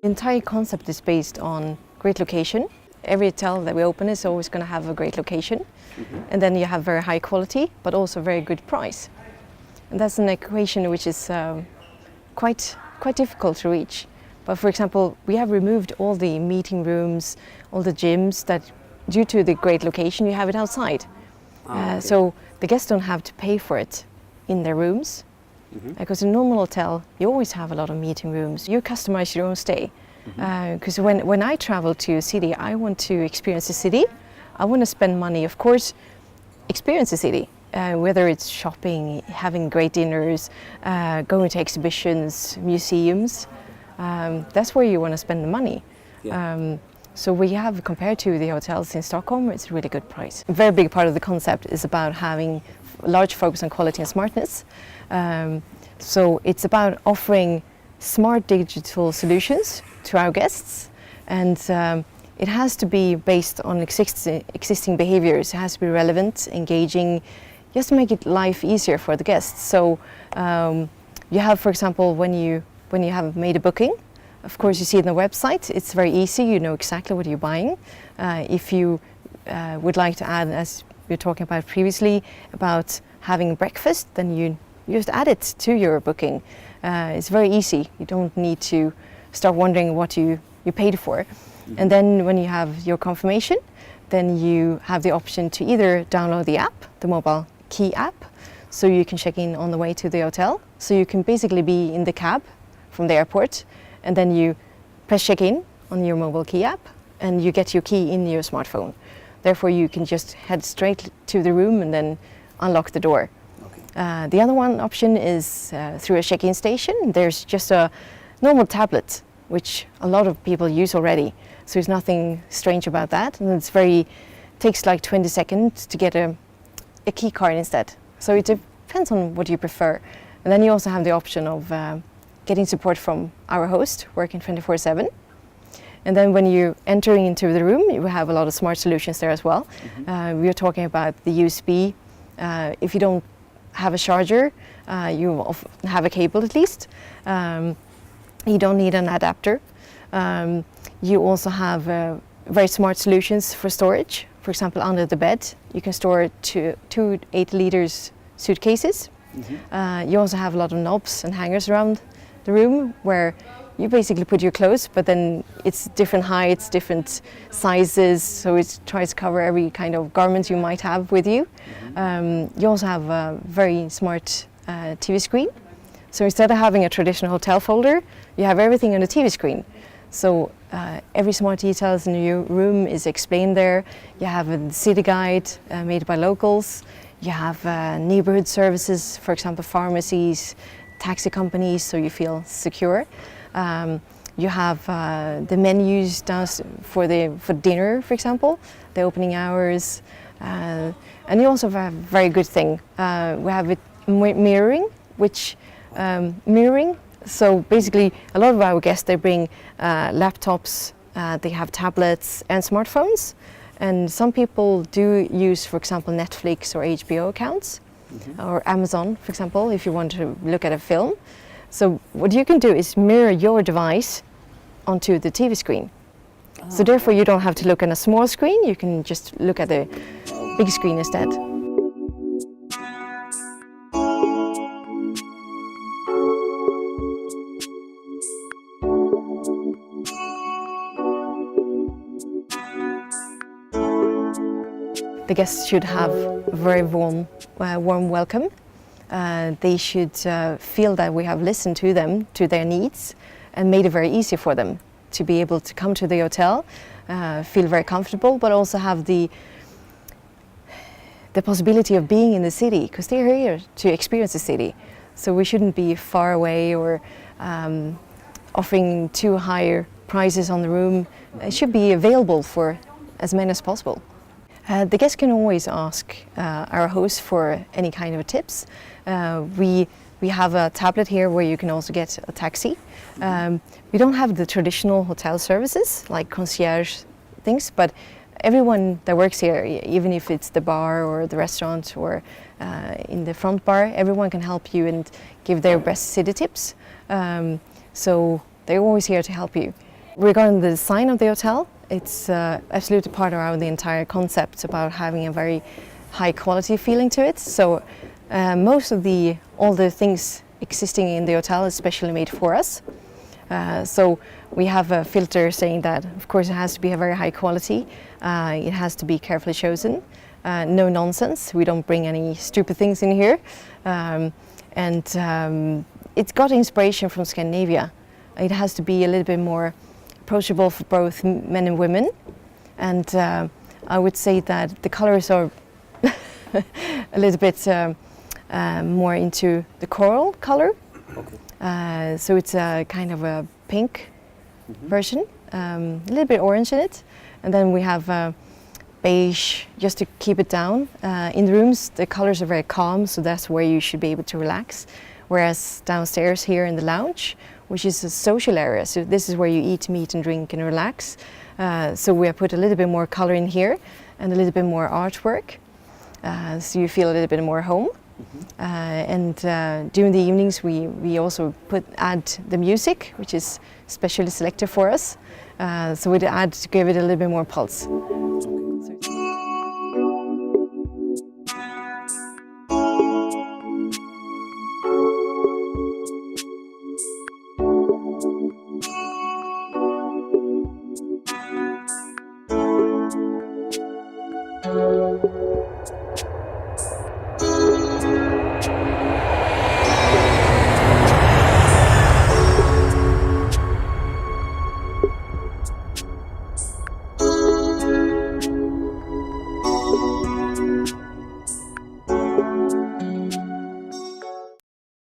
entire concept is based on great location. Every hotel that we open is always going to have a great location, and then you have very high quality, but also very good price. And that's an equation which is quite difficult to reach. But for example, we have removed all the meeting rooms, all the gyms that, due to the great location, you have it outside. Okay. So the guests don't have to pay for it in their rooms. Because in a normal hotel, you always have a lot of meeting rooms. You customize your own stay. Because when I travel to a city, I want to experience the city. I want to spend money, of course, experience the city. Whether it's shopping, having great dinners, going to exhibitions, museums. That's where you want to spend the money. Yeah. So we have, compared to the hotels in Stockholm, it's a really good price. A very big part of the concept is about having a large focus on quality and smartness. So it's about offering smart digital solutions to our guests, and it has to be based on existing behaviors. It has to be relevant, engaging, just to make it life easier for the guests. So you have, for example, when you have made a booking, of course you see it on the website, it's very easy, you know exactly what you're buying. If you would like to add, as we were talking about previously, about having breakfast, then you just add it to your booking. It's very easy, you don't need to start wondering what you paid for. And then when you have your confirmation, then you have the option to either download the app, the mobile key app, so you can check in on the way to the hotel. So you can basically be in the cab from the airport, and then you press check in on your mobile key app, and you get your key in your smartphone. Therefore you can just head straight to the room and then unlock the door. Okay. The other one option is through a check-in station. There's just a normal tablet, which a lot of people use already. So there's nothing strange about that, and takes like 20 seconds to get a key card instead. So it depends on what you prefer. And then you also have the option of getting support from our host, working 24/7. And then when you're entering into the room, you have a lot of smart solutions there as well. We are talking about the USB. If you don't have a charger, you have a cable at least. You don't need an adapter. You also have very smart solutions for storage. For example, under the bed, you can store two 8-liter suitcases. You also have a lot of knobs and hangers around the room where you basically put your clothes, but then it's different heights, different sizes, so it tries to cover every kind of garment you might have with you. You also have a very smart TV screen. So instead of having a traditional hotel folder, you have everything on the TV screen. So every smart details in your room is explained there. You have a city guide made by locals. You have neighborhood services, for example, pharmacies, taxi companies, so you feel secure. You have the menus down for dinner, for example, the opening hours. And you also have a very good thing. We have it mirroring, so basically a lot of our guests, they bring laptops, they have tablets and smartphones. And some people do use, for example, Netflix or HBO accounts, or Amazon, for example, if you want to look at a film. So what you can do is mirror your device onto the TV screen. So therefore you don't have to look at a small screen, you can just look at the big screen instead. The guests should have a very warm welcome. They should feel that we have listened to them, to their needs, and made it very easy for them to be able to come to the hotel, feel very comfortable, but also have the possibility of being in the city, because they're here to experience the city. So we shouldn't be far away or offering too high prices on the room. It should be available for as many as possible. The guests can always ask our host for any kind of tips. We have a tablet here where you can also get a taxi. We don't have the traditional hotel services like concierge things, but everyone that works here, even if it's the bar or the restaurant or in the front bar, everyone can help you and give their best city tips. So they're always here to help you. Regarding the design of the hotel, it's absolutely part of the entire concept about having a very high quality feeling to it. So most of all the things existing in the hotel is specially made for us. So we have a filter saying that, of course, it has to be a very high quality. It has to be carefully chosen. No nonsense. We don't bring any stupid things in here. It's got inspiration from Scandinavia. It has to be a little bit more approachable for both men and women. And I would say that the colors are a little bit more into the coral color. Okay. So it's a kind of a pink version, a little bit orange in it. And then we have beige just to keep it down. In the rooms, the colors are very calm, so that's where you should be able to relax. Whereas downstairs here in the lounge, which is a social area, so this is where you eat, meet and drink and relax. So we have put a little bit more color in here and a little bit more artwork, so you feel a little bit more home. During the evenings we also add the music, which is specially selected for us. So we add to give it a little bit more pulse.